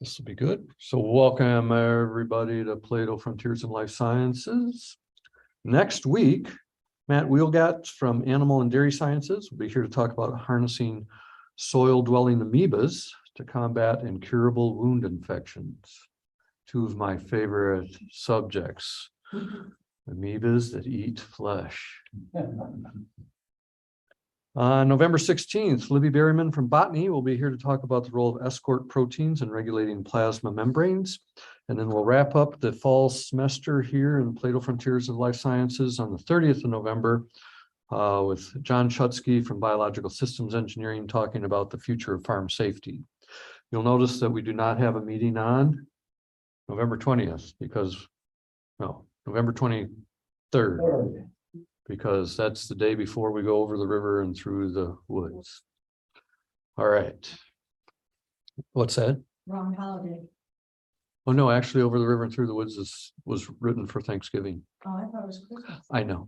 This will be good. So welcome everybody to Plato Frontiers in Life Sciences. Next week, Matt Wheelgat from Animal and Dairy Sciences will be here to talk about harnessing soil-dwelling amoebas to combat incurable wound infections. Two of my favorite subjects, amoebas that eat flesh. On November 16th, Libby Berryman from Botany will be here to talk about the role of escort proteins in regulating plasma membranes. And then we'll wrap up the fall semester here in Plato Frontiers of Life Sciences on the 30th of November with John Schutsky from Biological Systems Engineering talking about the future of farm safety. You'll notice that we do not have a meeting on November 20th November 23rd. Because that's the day before we go over the river and through the woods. All right. What's that? Wrong holiday. Oh, no, actually over the river and through the woods was written for Thanksgiving. Oh, I thought it was Christmas. I know.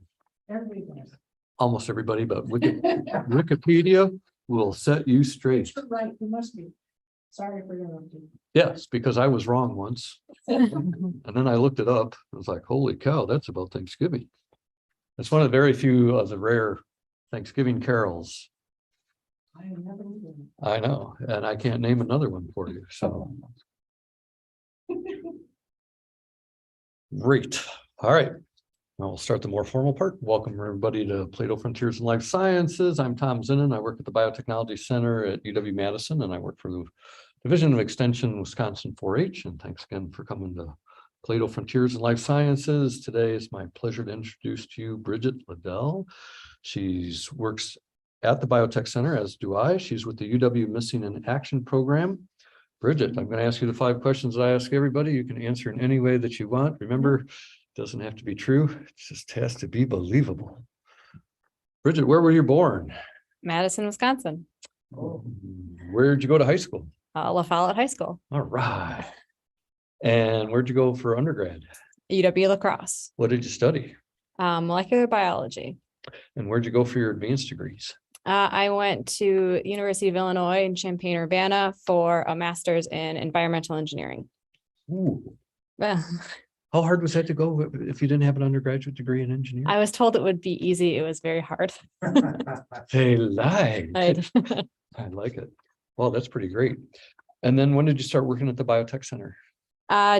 Everybody does. Almost everybody, but Wikipedia will set you straight. You're right, you must be. Sorry for interrupting. Yes, because I was wrong once. And then I looked it up. I was like, holy cow, that's about Thanksgiving. It's one of the very few of the rare Thanksgiving carols. I have never even. I know, and I can't name another one for you, so. Great. All right. Now we'll start the more formal part. Welcome everybody to Plato Frontiers in Life Sciences. I'm Tom Zinnan. I work at the Biotechnology Center at UW-Madison, and I work for the Division of Extension Wisconsin 4-H. And thanks again for coming to Plato Frontiers in Life Sciences. Today it's my pleasure to introduce to you Bridget Ladell. She works at the Biotech Center, as do I. She's with the UW Missing in Action program. Bridget, I'm going to ask you the 5 questions that I ask everybody. You can answer in any way that you want. Remember, it doesn't have to be true. It just has to be believable. Bridget, where were you born? Madison, Wisconsin. Where did you go to high school? La Follette High School. All right. And where'd you go for undergrad? UW La Crosse. What did you study? Molecular biology. And where'd you go for your advanced degrees? I went to University of Illinois in Champaign-Urbana for a master's in environmental engineering. Ooh. Well, How hard was that to go if you didn't have an undergraduate degree in engineering? I was told it would be easy. It was very hard. They lied. I like it. Well, that's pretty great. And then when did you start working at the Biotech Center?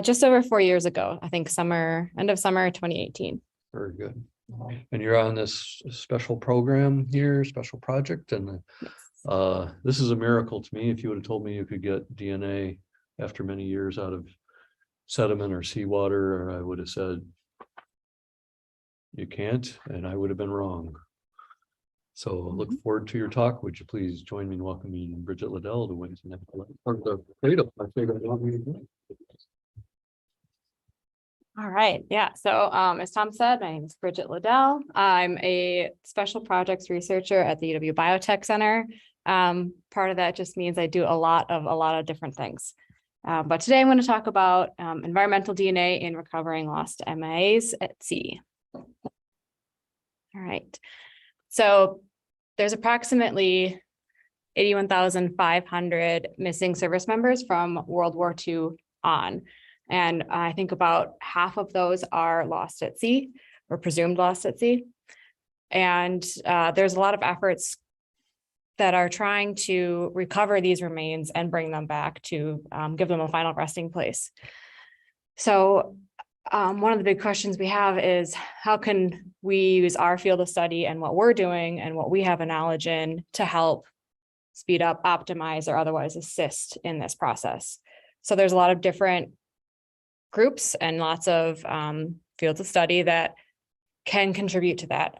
Just over 4 years ago, I think end of summer 2018. Very good. And you're on this special program here, special project. And this is a miracle to me. If you would have told me you could get DNA after many years out of sediment or seawater, I would have said, you can't, and I would have been wrong. So look forward to your talk. Would you please join me in welcoming Bridget Ladell to Wednesday night part of the Plato, my favorite. All right. Yeah. So as Tom said, my name is Bridget Ladell. I'm a special projects researcher at the UW Biotech Center. Part of that just means I do a lot of different things. But today I'm going to talk about environmental DNA in recovering lost MIAs at sea. All right. So there's approximately 81,500 missing service members from World War II on. And I think about half of those are lost at sea or presumed lost at sea. And there's a lot of efforts that are trying to recover these remains and bring them back to give them a final resting place. So one of the big questions we have is how can we use our field of study and what we're doing and what we have a knowledge in to help speed up, optimize, or otherwise assist in this process. So there's a lot of different groups and lots of fields of study that can contribute to that.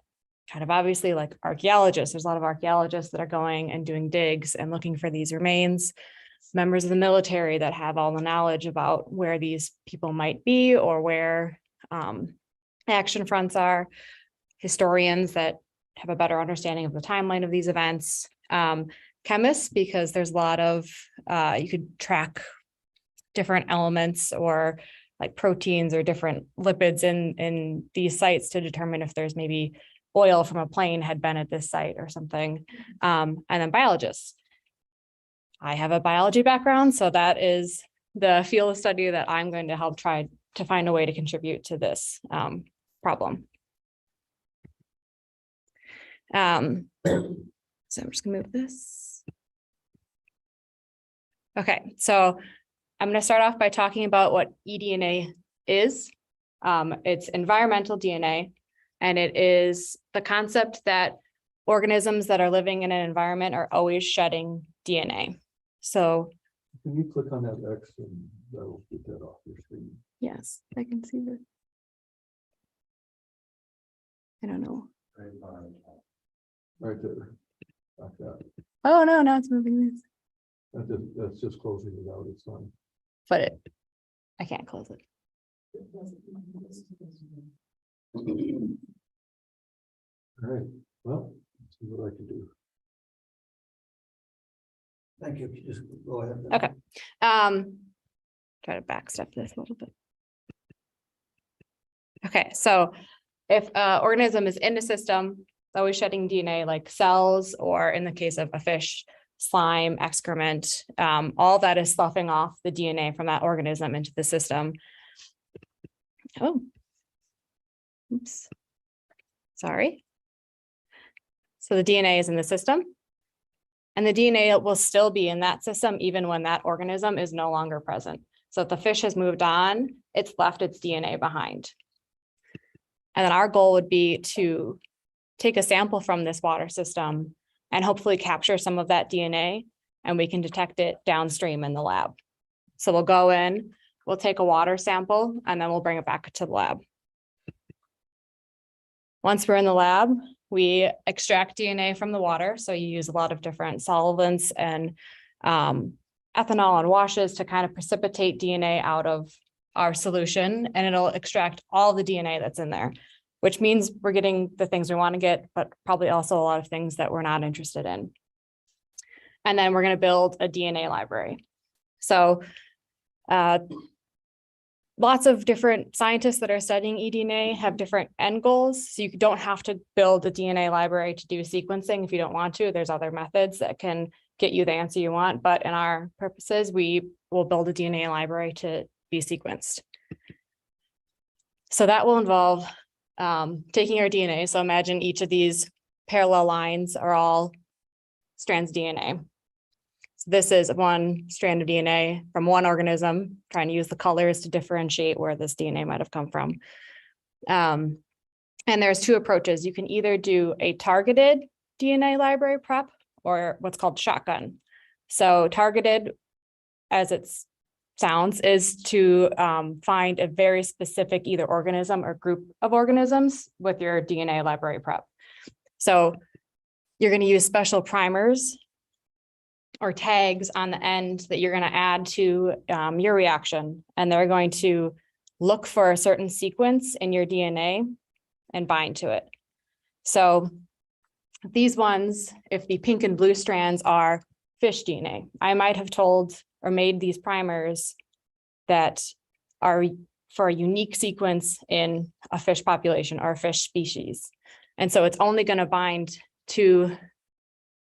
Kind of obviously like archaeologists, there's a lot of archaeologists that are going and doing digs and looking for these remains, members of the military that have all the knowledge about where these people might be or where action fronts are, historians that have a better understanding of the timeline of these events, chemists, because there's a lot of, you could track different elements or like proteins or different lipids in these sites to determine if there's maybe oil from a plane had been at this site or something. And then biologists. I have a biology background, so that is the field of study that I'm going to help try to find a way to contribute to this problem. So I'm just gonna move this. Okay, so I'm going to start off by talking about what eDNA is. It's environmental DNA, and it is the concept that organisms that are living in an environment are always shedding DNA. So Can you click on that X and that'll get that off your screen? yes, I can see that. I don't know. Right there. Like that. Oh, no, now it's moving this, That's just closing it out. It's fine. but I can't close it. All right, well, let's see what I can do. Thank you. Just go ahead. Okay. Try to backstep this a little bit. Okay, so if an organism is in a system, always shedding DNA like cells, or in the case of a fish, slime, excrement, all that is sloughing off the DNA from that organism into the system. Oh, oops, sorry. So the DNA is in the system, and the DNA will still be in that system even when that organism is no longer present. So if the fish has moved on, it's left its DNA behind. And then our goal would be to take a sample from this water system and hopefully capture some of that DNA, and we can detect it downstream in the lab. So we'll go in, we'll take a water sample, and then we'll bring it back to the lab. Once we're in the lab, we extract DNA from the water. So you use a lot of different solvents and ethanol and washes to kind of precipitate DNA out of our solution, and it'll extract all the DNA that's in there, which means we're getting the things we want to get, but probably also a lot of things that we're not interested in. And then we're going to build a DNA library. So lots of different scientists that are studying eDNA have different end goals. So you don't have to build a DNA library to do sequencing if you don't want to. There's other methods that can get you the answer you want. But in our purposes, we will build a DNA library to be sequenced. So that will involve taking our DNA. So imagine each of these parallel lines are all strands of DNA. So this is one strand of DNA from one organism, trying to use the colors to differentiate where this DNA might have come from. And there's two approaches. You can either do a targeted DNA library prep or what's called shotgun. So targeted, as it sounds, is to find a very specific either organism or group of organisms with your DNA library prep. So you're going to use special primers or tags on the end that you're going to add to your reaction. And they're going to look for a certain sequence in your DNA and bind to it. So these ones, if the pink and blue strands are fish DNA, I might have told or made these primers that are for a unique sequence in a fish population or a fish species. And so it's only going to bind to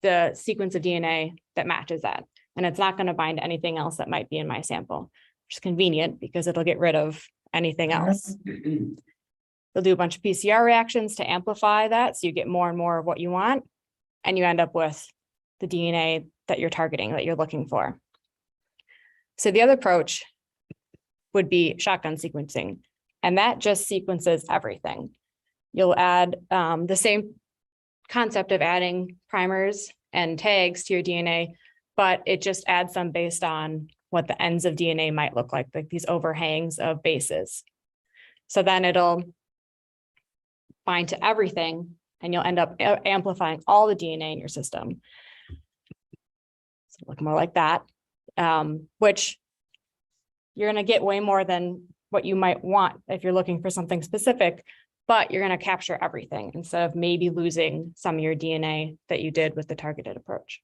the sequence of DNA that matches that. And it's not going to bind to anything else that might be in my sample, which is convenient because it'll get rid of anything else. They'll do a bunch of PCR reactions to amplify that. So you get more and more of what you want, and you end up with the DNA that you're targeting, that you're looking for. So the other approach would be shotgun sequencing, and that just sequences everything. You'll add the same concept of adding primers and tags to your DNA, but it just adds them based on what the ends of DNA might look like these overhangs of bases. So then it'll bind to everything, and you'll end up amplifying all the DNA in your system. So look more like that, which you're going to get way more than what you might want if you're looking for something specific, but you're going to capture everything instead of maybe losing some of your DNA that you did with the targeted approach.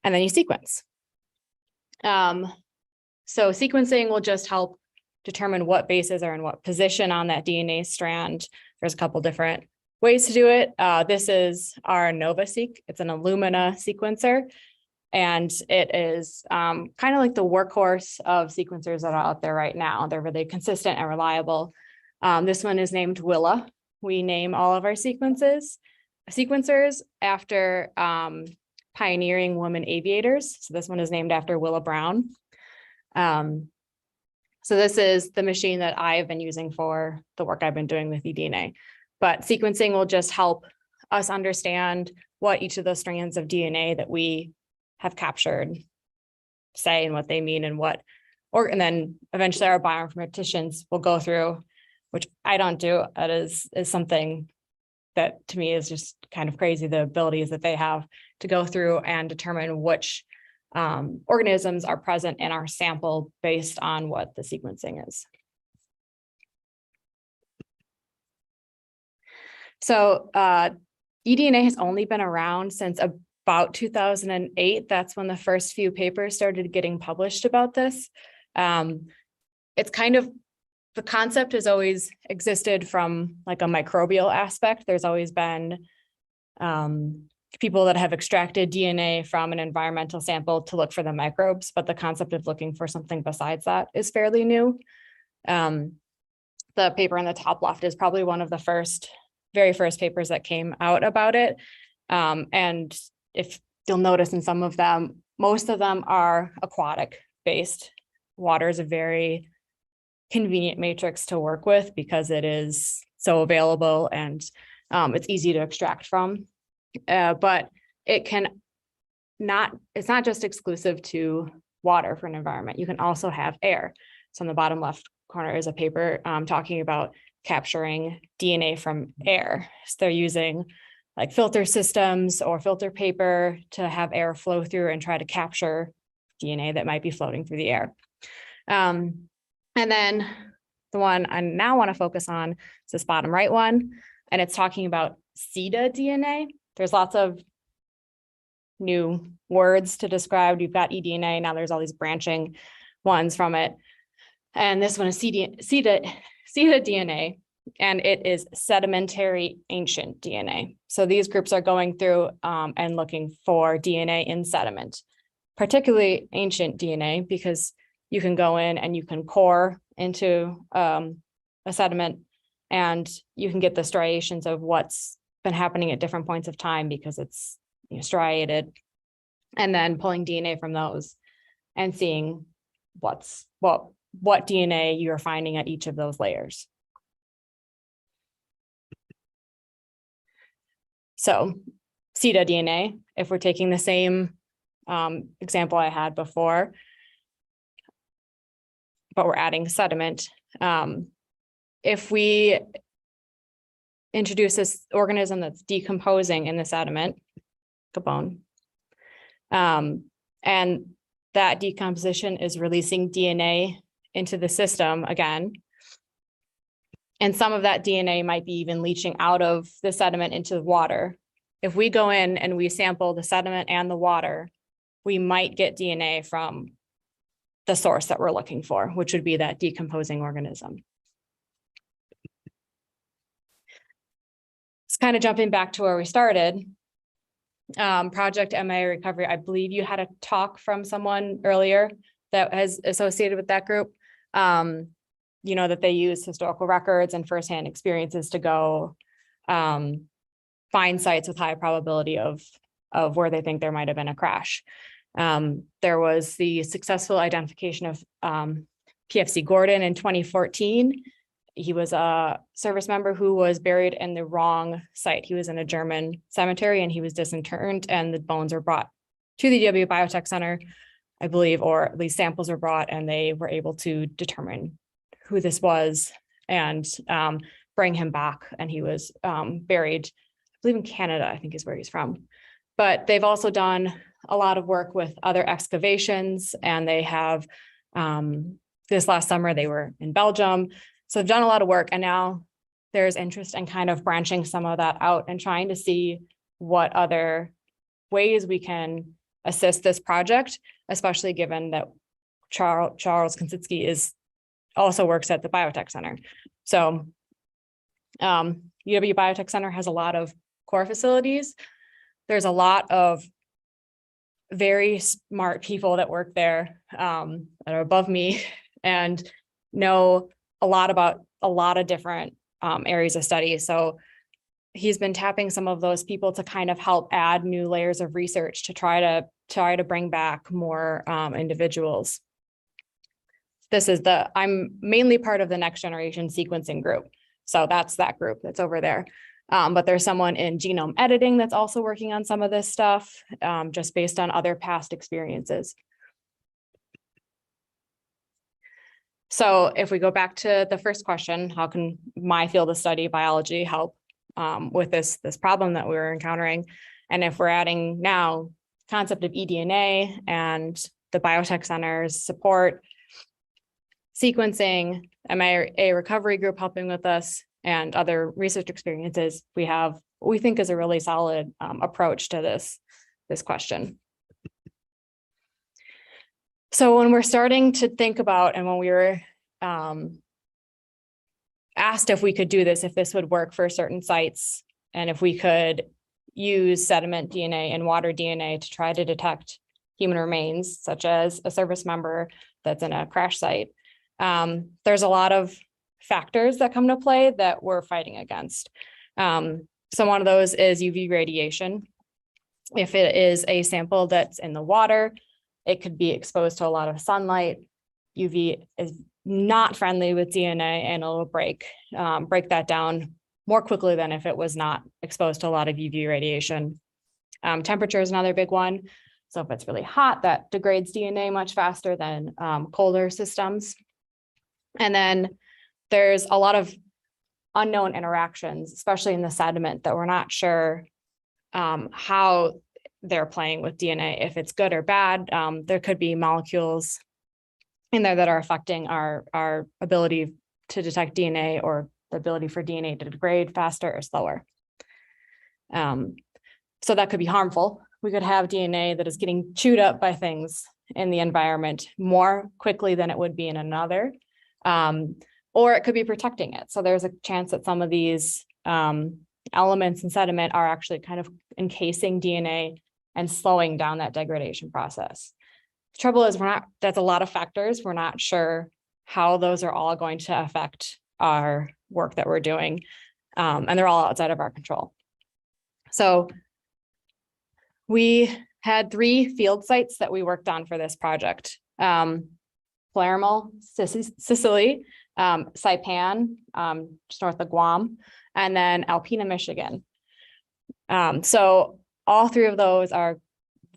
And then you sequence. So sequencing will just help determine what bases are in what position on that DNA strand. There's a couple different ways to do it. This is our NovaSeq. It's an Illumina sequencer. And it is kind of like the workhorse of sequencers that are out there right now. They're really consistent and reliable. This one is named Willa. We name all of our sequencers after pioneering women aviators. So this one is named after Willa Brown. So this is the machine that I've been using for the work I've been doing with eDNA. But sequencing will just help us understand what each of those strands of DNA that we have captured say and what they mean and what, and then eventually our bioinformaticians will go through, which I don't do. That is something that to me is just kind of crazy, the abilities that they have to go through and determine which organisms are present in our sample based on what the sequencing is. So eDNA has only been around since about 2008. That's when the first few papers started getting published about this. It's kind of, the concept has always existed from like a microbial aspect. There's always been people that have extracted DNA from an environmental sample to look for the microbes, but the concept of looking for something besides that is fairly new. The paper in the top left is probably one of the very first papers that came out about it. And if you'll notice in some of them, most of them are aquatic based. Water is a very convenient matrix to work with because it is so available and it's easy to extract from. But it's not just exclusive to water for an environment. You can also have air. So in the bottom left corner is a paper talking about capturing DNA from air. So they're using like filter systems or filter paper to have air flow through and try to capture DNA that might be floating through the air. And then the one I now want to focus on is this bottom right one, and it's talking about cDNA. There's lots of new words to describe. You've got eDNA, now there's all these branching ones from it. And this one is cDNA, and it is sedimentary ancient DNA. So these groups are going through and looking for DNA in sediment, particularly ancient DNA, because you can go in and you can core into a sediment and you can get the striations of what's been happening at different points of time because it's striated, and then pulling DNA from those and seeing what DNA you're finding at each of those layers. So cDNA, if we're taking the same example I had before, but we're adding sediment. If we introduce this organism that's decomposing in the sediment, like a bone, and that decomposition is releasing DNA into the system again, and some of that DNA might be even leaching out of the sediment into the water. If we go in and we sample the sediment and the water, we might get DNA from the source that we're looking for, which would be that decomposing organism. It's kind of jumping back to where we started. Project MA Recovery, I believe you had a talk from someone earlier that has associated with that group. That they use historical records and firsthand experiences to go find sites with high probability of where they think there might have been a crash. There was the successful identification of PFC Gordon in 2014. He was a service member who was buried in the wrong site. He was in a German cemetery and he was disinterred, and the bones were brought to the UW Biotech Center, I believe, or at least samples were brought, and they were able to determine who this was and bring him back. And he was buried, I believe in Canada, I think is where he's from. But they've also done a lot of work with other excavations, and they have, this last summer, they were in Belgium. So they've done a lot of work, and now there's interest in kind of branching some of that out and trying to see what other ways we can assist this project, especially given that Charles Konsitsky also works at the Biotech Center. So UW Biotech Center has a lot of core facilities. There's a lot of very smart people that work there that are above me and know a lot about a lot of different areas of study. So he's been tapping some of those people to kind of help add new layers of research to try to bring back more individuals. I'm mainly part of the next generation sequencing group. So that's that group that's over there. But there's someone in genome editing that's also working on some of this stuff, just based on other past experiences. So if we go back to the first question, how can my field of study, biology, help with this problem that we were encountering? And if we're adding now concept of eDNA and the biotech centers support, sequencing, MIA recovery group helping with us, and other research experiences, we have what we think is a really solid approach to this question. So when we're starting to think about, and when we were asked if we could do this, if this would work for certain sites, and if we could use sediment DNA and water DNA to try to detect human remains, such as a service member that's in a crash site, there's a lot of factors that come to play that we're fighting against. So one of those is UV radiation. If it is a sample that's in the water, it could be exposed to a lot of sunlight. UV is not friendly with DNA, and it'll break that down more quickly than if it was not exposed to a lot of UV radiation. Temperature is another big one. So if it's really hot, that degrades DNA much faster than colder systems. And then there's a lot of unknown interactions, especially in the sediment, that we're not sure how they're playing with DNA, if it's good or bad. There could be molecules in there that are affecting our ability to detect DNA, or the ability for DNA to degrade faster or slower. So that could be harmful. We could have DNA that is getting chewed up by things in the environment more quickly than it would be in another. Or it could be protecting it. So there's a chance that some of these elements in sediment are actually kind of encasing DNA and slowing down that degradation process. The trouble is that's a lot of factors. We're not sure how those are all going to affect our work that we're doing. And they're all outside of our control. So we had 3 field sites that we worked on for this project. Palermo, Sicily, Saipan, just north of Guam, and then Alpena, Michigan. So all 3 of those are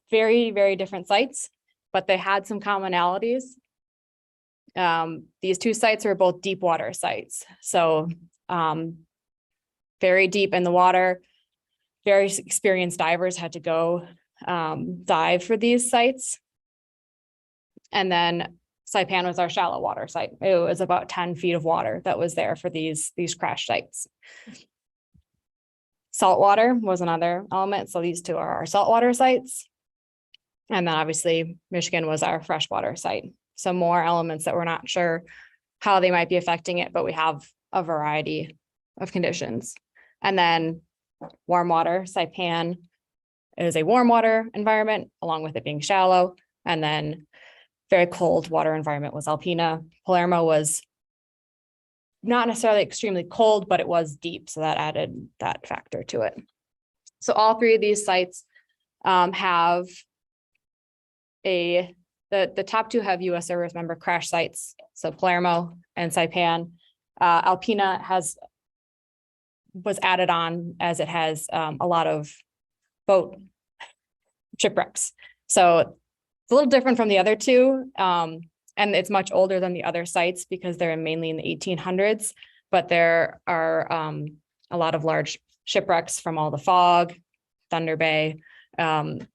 very, very different sites, but they had some commonalities. These 2 sites are both deep water sites. So very deep in the water, very experienced divers had to go dive for these sites. And then Saipan was our shallow water site. It was about 10 feet of water that was there for these crash sites. Saltwater was another element. So these 2 are our saltwater sites. And then obviously Michigan was our freshwater site. So more elements that we're not sure how they might be affecting it, but we have a variety of conditions. And then warm water, Saipan is a warm water environment, along with it being shallow. And then very cold water environment was Alpena. Palermo was not necessarily extremely cold, but it was deep. So that added that factor to it. So all 3 of these sites have the top 2 have US service member crash sites. So Palermo and Saipan. Alpena was added on as it has a lot of boat shipwrecks. So it's a little different from the other 2. And it's much older than the other sites because they're mainly in the 1800s, but there are a lot of large shipwrecks from all the fog, Thunder Bay, and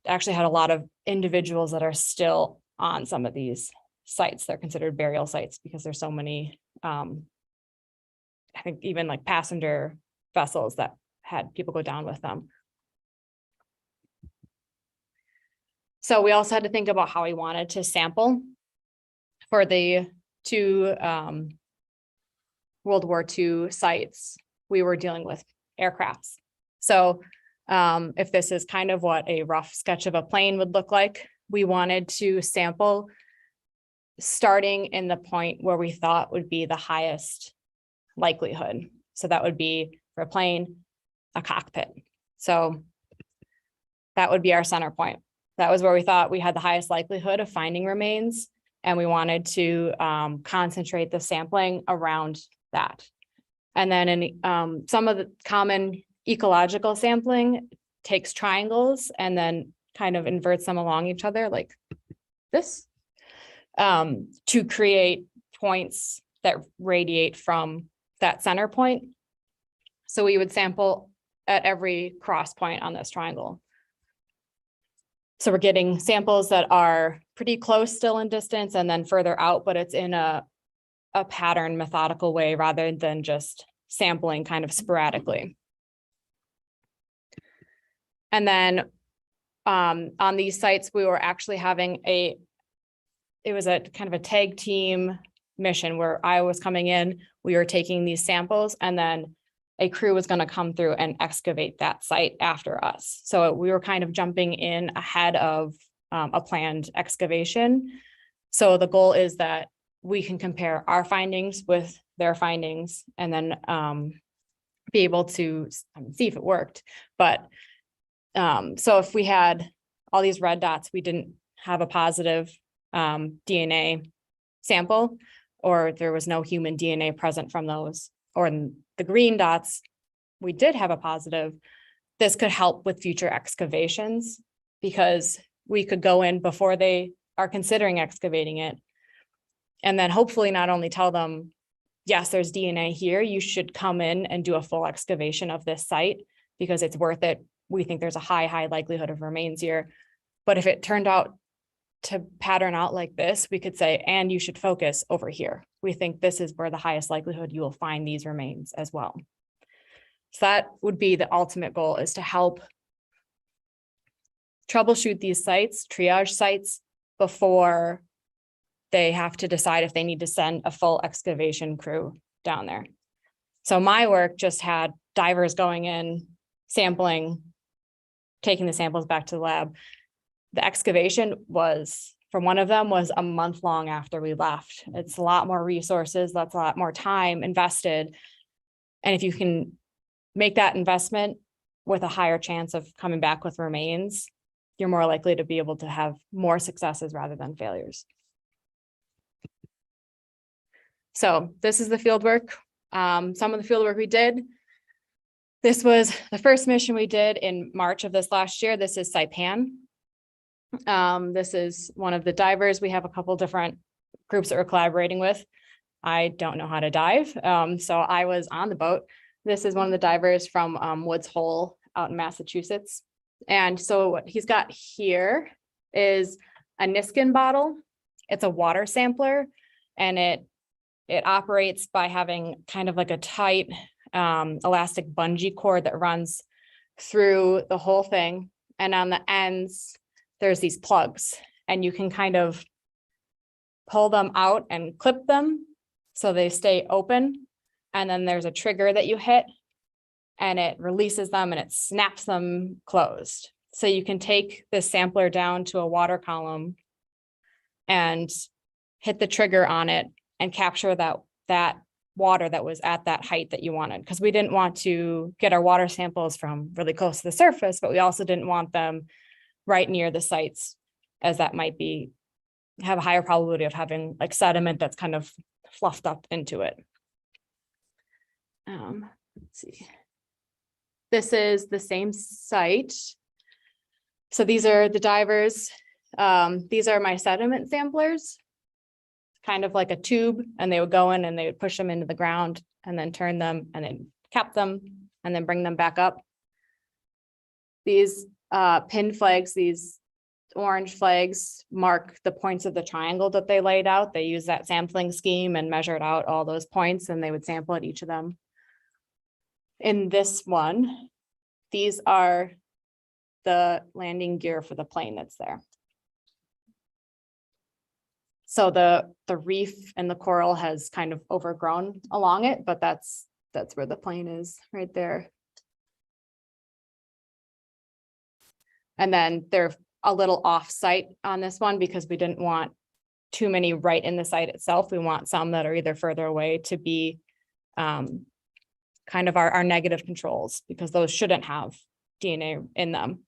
actually had a lot of individuals that are still on some of these sites. They're considered burial sites because there's so many, I think even like passenger vessels that had people go down with them. So we also had to think about how we wanted to sample for the 2 World War II sites. We were dealing with aircrafts. So If this is kind of what a rough sketch of a plane would look like, we wanted to sample starting in the point where we thought would be the highest likelihood. So that would be for a plane, a cockpit. So that would be our center point. That was where we thought we had the highest likelihood of finding remains. And we wanted to concentrate the sampling around that. And then in some of the common ecological sampling takes triangles and then kind of inverts them along each other like this to create points that radiate from that center point. So we would sample at every cross point on this triangle. So we're getting samples that are pretty close still in distance and then further out, but it's in a pattern methodical way rather than just sampling kind of sporadically. And then on these sites, we were actually having it was a kind of a tag team mission where I was coming in, we were taking these samples and then a crew was going to come through and excavate that site after us. So we were kind of jumping in ahead of a planned excavation. So the goal is that we can compare our findings with their findings and then be able to see if it worked. But so if we had all these red dots, we didn't have a positive DNA sample, or there was no human DNA present from those, or in the green dots, we did have a positive. This could help with future excavations because we could go in before they are considering excavating it. And then hopefully not only tell them, yes, there's DNA here, you should come in and do a full excavation of this site because it's worth it. We think there's a high likelihood of remains here. But if it turned out to pattern out like this, we could say, and you should focus over here. We think this is where the highest likelihood you will find these remains as well. So that would be the ultimate goal, is to help troubleshoot these sites, triage sites, before they have to decide if they need to send a full excavation crew down there. So my work just had divers going in, sampling, taking the samples back to the lab. The excavation was, from one of them, was a month long after we left. It's a lot more resources, that's a lot more time invested. And if you can make that investment with a higher chance of coming back with remains, you're more likely to be able to have more successes rather than failures. So this is the field work. Some of the field work we did. This was the first mission we did in March of this last year. This is Saipan. This is one of the divers. We have a couple different groups that we're collaborating with. I don't know how to dive, so I was on the boat. This is one of the divers from Woods Hole out in Massachusetts. And so what he's got here is a Niskin bottle. It's a water sampler, and it operates by having kind of like a tight elastic bungee cord that runs through the whole thing. And on the ends, there's these plugs, and you can kind of pull them out and clip them so they stay open. And then there's a trigger that you hit and it releases them and it snaps them closed. So you can take this sampler down to a water column and hit the trigger on it and capture that water that was at that height that you wanted. Because we didn't want to get our water samples from really close to the surface, but we also didn't want them right near the sites, as that might have a higher probability of having like sediment that's kind of fluffed up into it. Let's see. This is the same site. So these are the divers. These are my sediment samplers, kind of like a tube, and they would go in and they would push them into the ground and then turn them and then cap them and then bring them back up. These pin flags, these orange flags, mark the points of the triangle that they laid out. They use that sampling scheme and measured out all those points, and they would sample at each of them. In this one, these are the landing gear for the plane that's there. So the reef and the coral has kind of overgrown along it, but that's where the plane is right there. And then they're a little off-site on this one because we didn't want too many right in the site itself. We want some that are either further away to be kind of our negative controls, because those shouldn't have DNA in them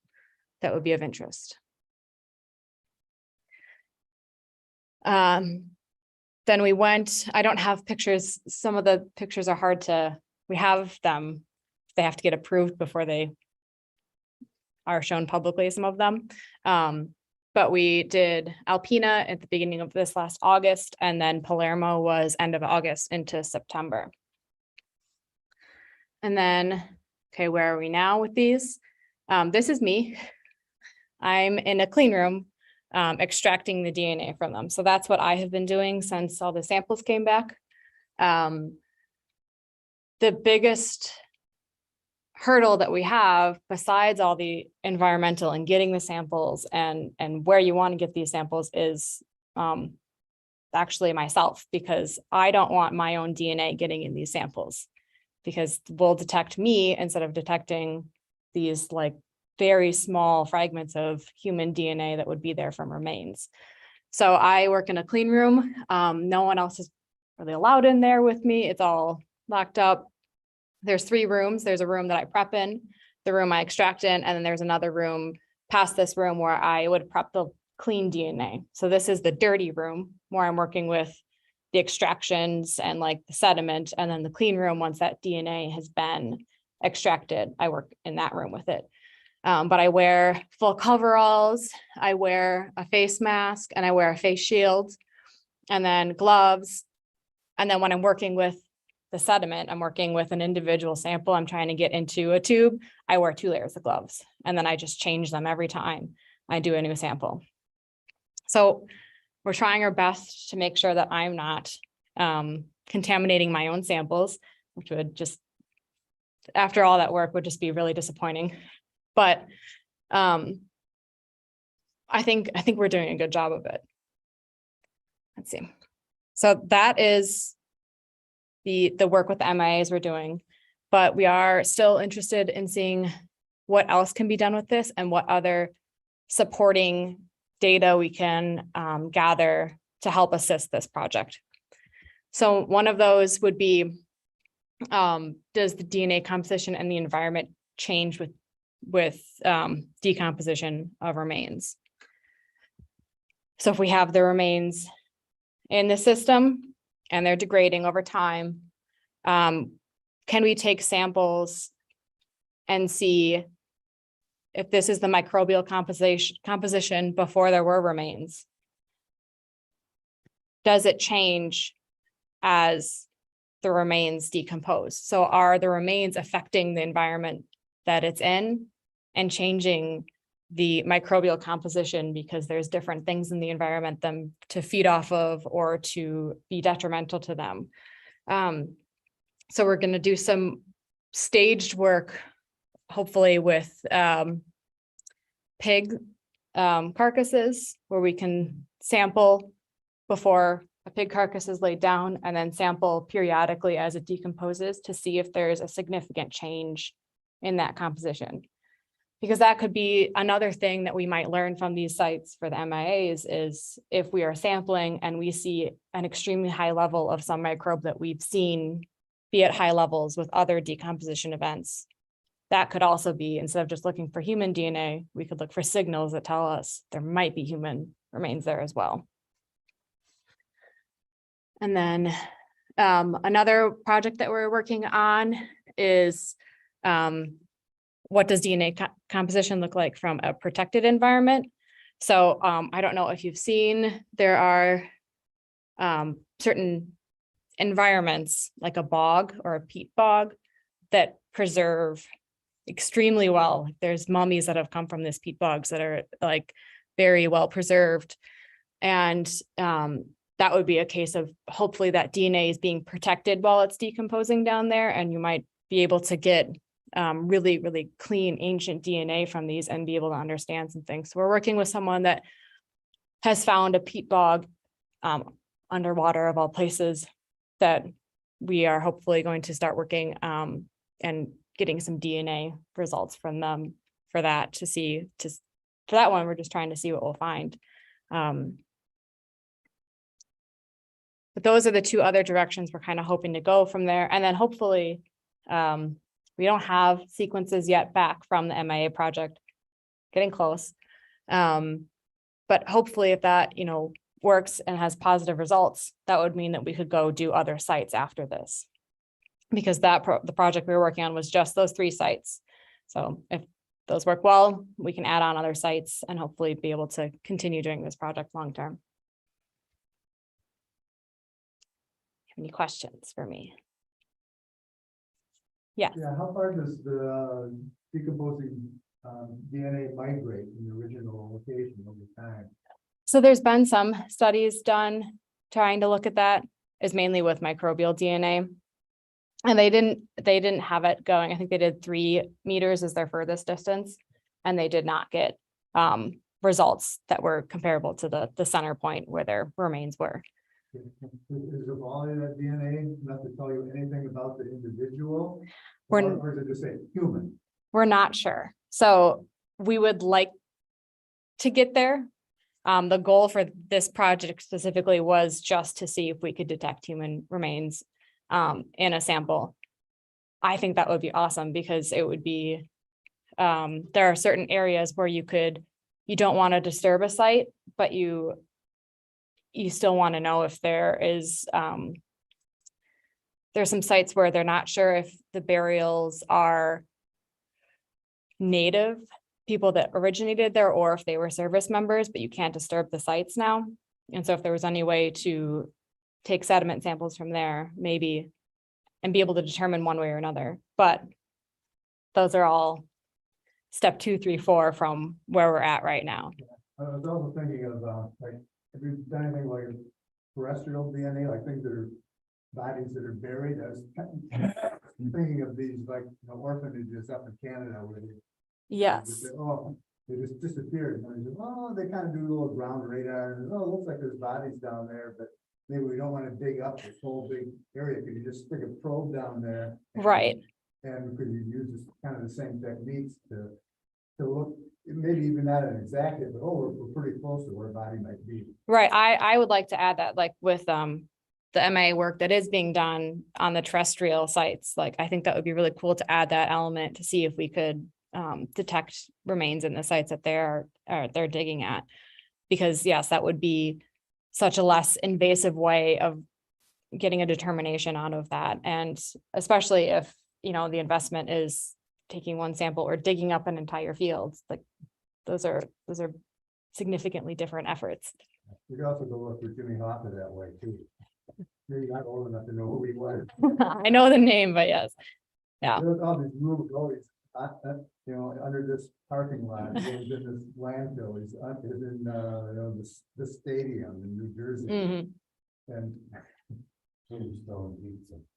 that would be of interest. Then we went, I don't have pictures. Some of the pictures are hard to, we have them. They have to get approved before they are shown publicly, some of them. But we did Alpena at the beginning of this last August, and then Palermo was end of August into September. And then, okay, where are we now with these? This is me. I'm in a clean room, extracting the DNA from them. So that's what I have been doing since all the samples came back. The biggest hurdle that we have, besides all the environmental and getting the samples and where you want to get these samples, is actually myself, because I don't want my own DNA getting in these samples, because we'll detect me instead of detecting these like very small fragments of human DNA that would be there from remains. So I work in a clean room. No one else is really allowed in there with me. It's all locked up. There's 3 rooms. There's a room that I prep in, the room I extract in, and then there's another room past this room where I would prep the clean DNA. So this is the dirty room where I'm working with the extractions and like the sediment, and then the clean room, once that DNA has been extracted, I work in that room with it. But I wear full coveralls, I wear a face mask, and I wear a face shield, and then gloves. And then when I'm working with the sediment, I'm working with an individual sample I'm trying to get into a tube, I wear 2 layers of gloves, and then I just change them every time I do a new sample. So we're trying our best to make sure that I'm not contaminating my own samples, which would just, after all that work, would just be really disappointing. But I think we're doing a good job of it. Let's see. So that is the work with the MIAs we're doing, but we are still interested in seeing what else can be done with this and what other supporting data we can gather to help assist this project. So one of those would be, does the DNA composition and the environment change with decomposition of remains? So if we have the remains in the system and they're degrading over time, can we take samples and see if this is the microbial composition before there were remains? Does it change as the remains decompose? So are the remains affecting the environment that it's in and changing the microbial composition because there's different things in the environment them to feed off of or to be detrimental to them? So we're going to do some staged work, hopefully with pig carcasses, where we can sample before a pig carcass is laid down and then sample periodically as it decomposes to see if there's a significant change in that composition. Because that could be another thing that we might learn from these sites for the MIAs, is if we are sampling and we see an extremely high level of some microbe that we've seen be at high levels with other decomposition events, that could also be, instead of just looking for human DNA, we could look for signals that tell us there might be human remains there as well. And then another project that we're working on is what does DNA composition look like from a protected environment? So I don't know if you've seen, there are certain environments like a bog or a peat bog that preserve extremely well. There's mummies that have come from this peat bogs that are like very well preserved. And that would be a case of hopefully that DNA is being protected while it's decomposing down there. And you might be able to get really, really clean ancient DNA from these and be able to understand some things. So we're working with someone that has found a peat bog underwater of all places that we are hopefully going to start working and getting some DNA results from them for that to see, to for that one, we're just trying to see what we'll find. But those are the two other directions we're kind of hoping to go from there. And then hopefully, we don't have sequences yet back from the MIA project, getting close. But hopefully if that, works and has positive results, that would mean that we could go do other sites after this. Because the project we were working on was just those 3 sites. So if those work well, we can add on other sites and hopefully be able to continue doing this project long term. Any questions for me? Yeah. Yeah, how far does the decomposing DNA migrate from the original location over time? So there's been some studies done trying to look at that, is mainly with microbial DNA. And they didn't have it going. I think they did 3 meters as their furthest distance, and they did not get results that were comparable to the center point where their remains were. Is the volume of that DNA not to tell you anything about the individual? Or is it just say human? We're not sure. So we would like to get there. The goal for this project specifically was just to see if we could detect human remains in a sample. I think that would be awesome because it would be, there are certain areas where you don't want to disturb a site, but you still want to know if there is, there's some sites where they're not sure if the burials are native people that originated there or if they were service members, but you can't disturb the sites now. And so if there was any way to take sediment samples from there, maybe, and be able to determine one way or another, but those are all step 2, 3, 4 from where we're at right now. I was also thinking of like, have you done anything like terrestrial DNA, like things that are bodies that are buried? I was thinking of these like orphanages up in Canada where they Yes. they just disappeared. And they kind of do a little ground radar and it looks like there's bodies down there, but maybe we don't want to dig up this whole big area. Could you just stick a probe down there? Right. And could you use this kind of the same techniques to look, maybe even not an exact hit, but we're pretty close to where a body might be. Right. I would like to add that, like with the MA work that is being done on the terrestrial sites, like I think that would be really cool to add that element to see if we could detect remains in the sites that they're digging at, because yes, that would be such a less invasive way of getting a determination out of that. And especially if, the investment is taking one sample or digging up an entire field, like those are significantly different efforts. You could also go look for Jimmy Hoffa that way too. Maybe not old enough to know who he was. I know the name, but yes. Yeah. There's all these moves always, under this parking lot, he's in this landfill, he's in, the stadium in New Jersey. Mhm. And Tombstone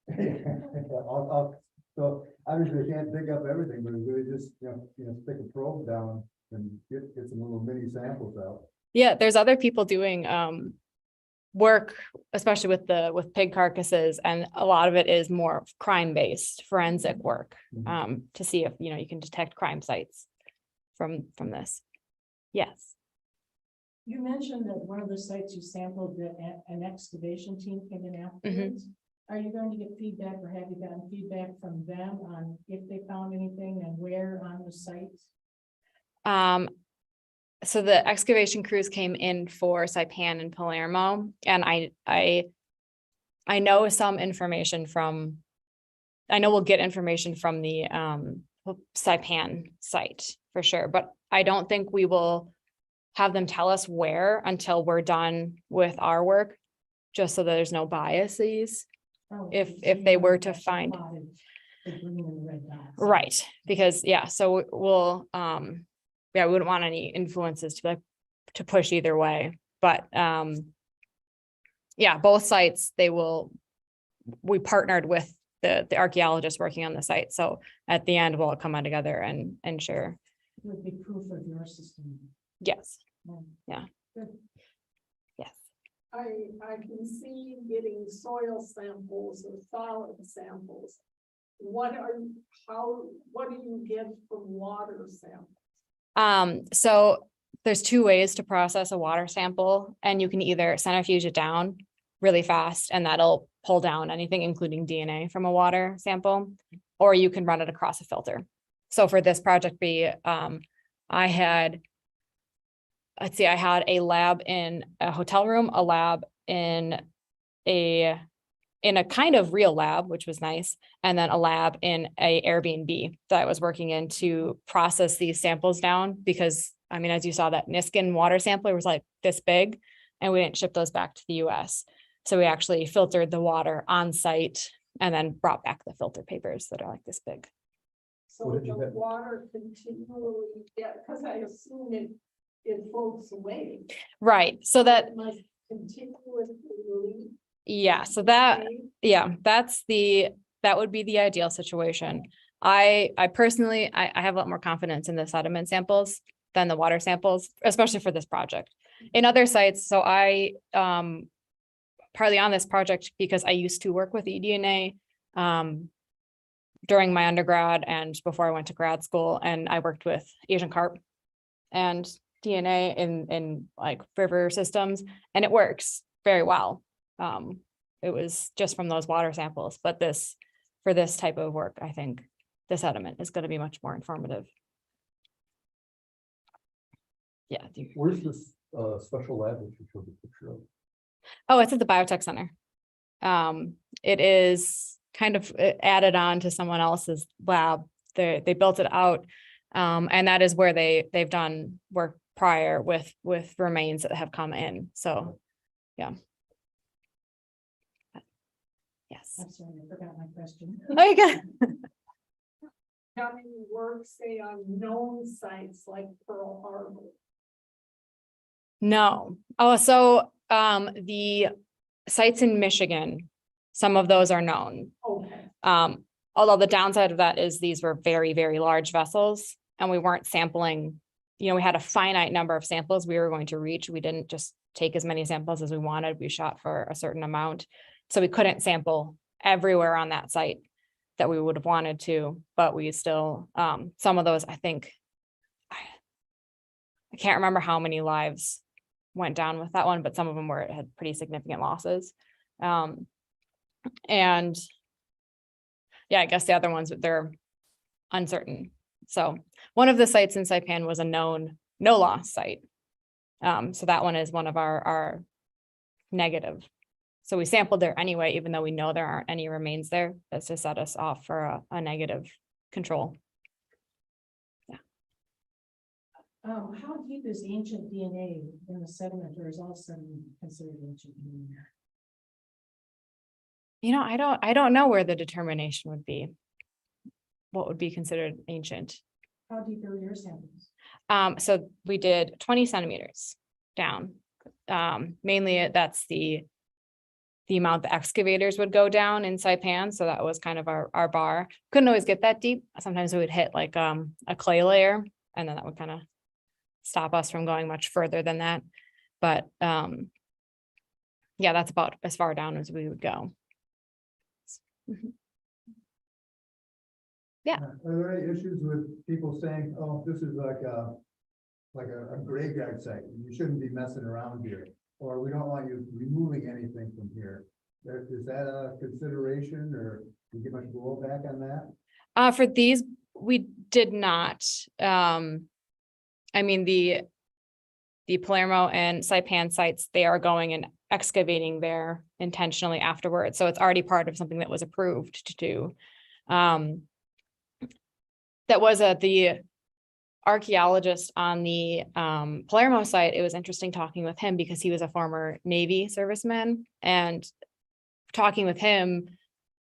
pizza. So obviously they can't dig up everything, but really just, stick a probe down and get some little mini samples out. Yeah, there's other people doing work, especially with pig carcasses, and a lot of it is more crime-based forensic work to see if you can detect crime sites from this. Yes. You mentioned that one of the sites you sampled, an excavation team came in afterwards. Are you going to get feedback, or have you gotten feedback from them on if they found anything and where on the sites? So the excavation crews came in for Saipan and Palermo, and I know some information from, I know we'll get information from the Saipan site for sure, but I don't think we will have them tell us where until we're done with our work, just so that there's no biases. If they were to find, right, because so we'll we wouldn't want any influences to push either way, but both sites, we partnered with the archaeologists working on the site, so at the end we'll come on together and ensure. It would be proof of your system. Yes. Yeah. Good. Yes. I can see getting soil samples or solid samples. What do you get from water samples? So there's two ways to process a water sample, and you can either centrifuge it down really fast and that'll pull down anything, including DNA from a water sample, or you can run it across a filter. So for this project I had a lab in a hotel room, a lab in a kind of real lab, which was nice, and then a lab in a Airbnb that I was working in to process these samples down, because I mean, as you saw, that Niskin water sampler was like this big, and we didn't ship those back to the US. So we actually filtered the water on site and then brought back the filter papers that are like this big. So What did you the have? water continually, because I assume it floats away. Right, so that, It must continuously leak. yeah, so that, away. yeah, that would be the ideal situation. I personally, I have a lot more confidence in the sediment samples than the water samples, especially for this project. In other sites, so I, partly on this project because I used to work with eDNA during my undergrad and before I went to grad school, and I worked with Asian carp and DNA in like river systems, and it works very well. It was just from those water samples, but for this type of work, I think the sediment is going to be much more informative. Yeah. Where's this special lab that you showed the picture of? Oh, it's at the Biotech Center. It is kind of added on to someone else's lab. They built it out. And that is where they've done work prior with remains that have come in. So, yeah. Yes. I'm sorry, I forgot my question. There you go. How many work, say, on known sites like Pearl Harbor? No. Oh, so the sites in Michigan, some of those are known. Okay. Although the downside of that is these were very, very large vessels, and we weren't sampling, we had a finite number of samples we were going to reach. We didn't just take as many samples as we wanted. We shot for a certain amount. So we couldn't sample everywhere on that site that we would have wanted to, but we still, some of those, I think, I can't remember how many lives went down with that one, but some of them had pretty significant losses. And yeah, I guess the other ones, they're uncertain. So one of the sites in Saipan was a known no loss site. So that one is one of our negative. So we sampled there anyway, even though we know there aren't any remains there. That's to set us off for a negative control. How deep is ancient DNA in the sediment, or is all sediment considered ancient DNA? I don't know where the determination would be. What would be considered ancient? How deep are your samples? So we did 20 centimeters down. Mainly that's the amount the excavators would go down in Saipan. So that was kind of our bar. Couldn't always get that deep. Sometimes we would hit like a clay layer, and then that would kind of stop us from going much further than that. But yeah, that's about as far down as we would go. Yeah. Are there any issues with people saying, oh, this is like a graveyard site, you shouldn't be messing around here, or we don't want you removing anything from here? Is that a consideration, or do you get much blowback on that? For these, we did not. I mean, the Palermo and Saipan sites, they are going and excavating there intentionally afterwards. So it's already part of something that was approved to do. That was the archaeologist on the Palermo site. It was interesting talking with him because he was a former Navy serviceman, and talking with him,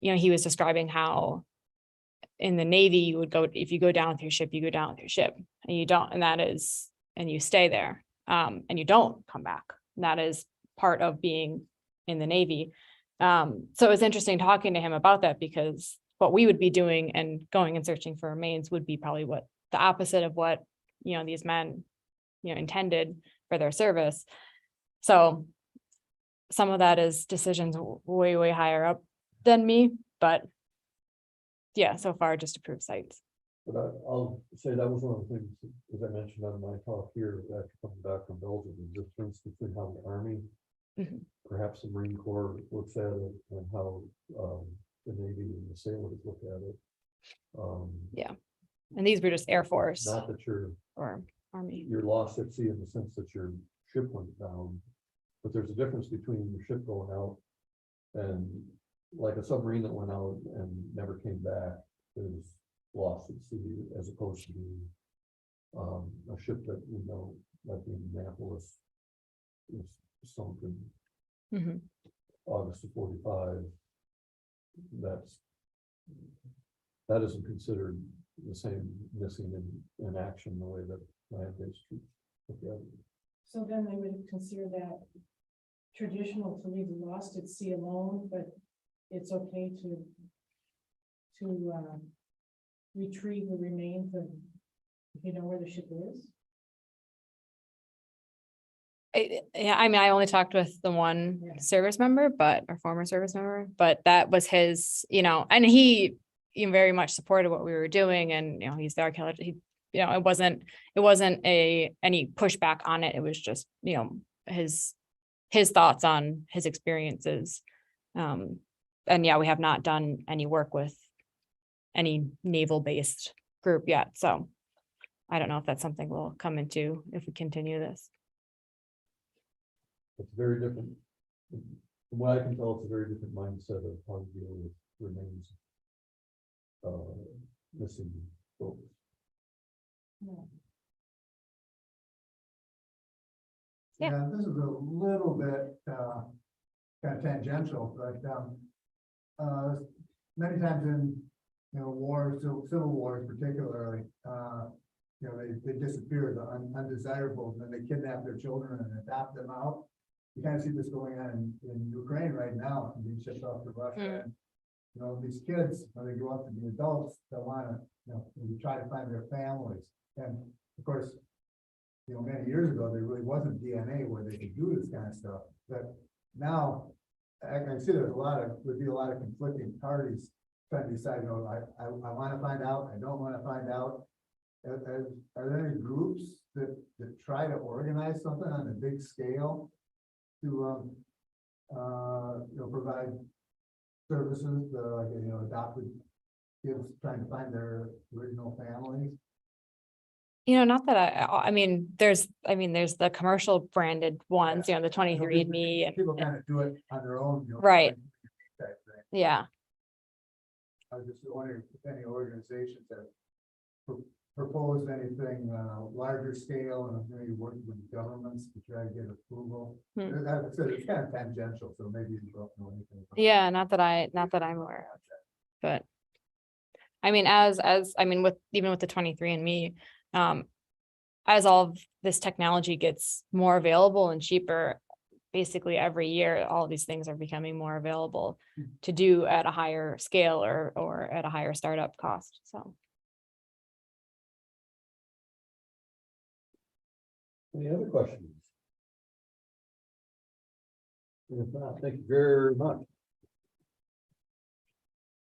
he was describing how in the Navy you would go, if you go down with your ship, you go down with your ship, and you don't, and you stay there, and you don't come back. And that is part of being in the Navy. So it was interesting talking to him about that, because what we would be doing and going and searching for remains would be probably what the opposite of what, these men, intended for their service. So some of that is decisions way, way higher up than me, but yeah, so far just approved sites. But I'll say that was one of the things, as I mentioned on my talk here, after coming back from Belgium, the difference between how the Army, Mhm. perhaps the Marine Corps looks at it, and how the Navy and the sailors look at it. And these were just Air Force Not that or Army. you're lost at sea in the sense that your ship went down, but there's a difference between your ship going out and like a submarine that went out and never came back is lost at sea, as opposed to a ship that, you know, like the Indianapolis was sunk in Mhm. August of 45. That isn't considered the same missing in action the way that land-based troops look at it. So then they would consider that traditional to leave lost at sea alone, but it's okay to retrieve the remains of, if you know where the ship is. Yeah, I mean, I only talked with the one Yeah. service member, or former service member, but that was his, and he very much supported what we were doing, and, he's the archaeologist. It wasn't any pushback on it. It was just, his thoughts on his experiences. And yeah, we have not done any work with any naval-based group yet, so I don't know if that's something we'll come into if we continue this. It's very different. From what I can tell, it's a very different mindset of how to deal with remains missing folks. Yeah. Yeah, this is a little bit, kind of tangential, but, many times in, wars, civil wars particularly, they disappear, the undesirables, and then they kidnap their children and adopt them out. You kind of see this going on in Ukraine right now, and being shipped off to Russia. And, these kids, when they grow up to be adults, they want to, maybe try to find their families. And of course, many years ago, there really wasn't DNA where they could do this kind of stuff. But now, I can see would be a lot of conflicting parties trying to decide, I want to find out, I don't want to find out. Are there any groups that try to organize something on a big scale to, provide services, like, adopted kids trying to find their original families? Not that I mean, there's the commercial branded ones, the 23andMe and People kind of do it on their own. Right. Type thing. yeah. I was just wondering if any organizations have proposed anything on a larger scale and maybe working with governments to try to get approval. As I said, it's kind of tangential, so maybe you don't know anything about it. Yeah, not that I'm aware of, but I mean, even with the 23andMe, as all of this technology gets more available and cheaper, basically every year, all of these things are becoming more available to do at a higher scale or at a higher startup cost. So. Any other questions? If not, thank you very much.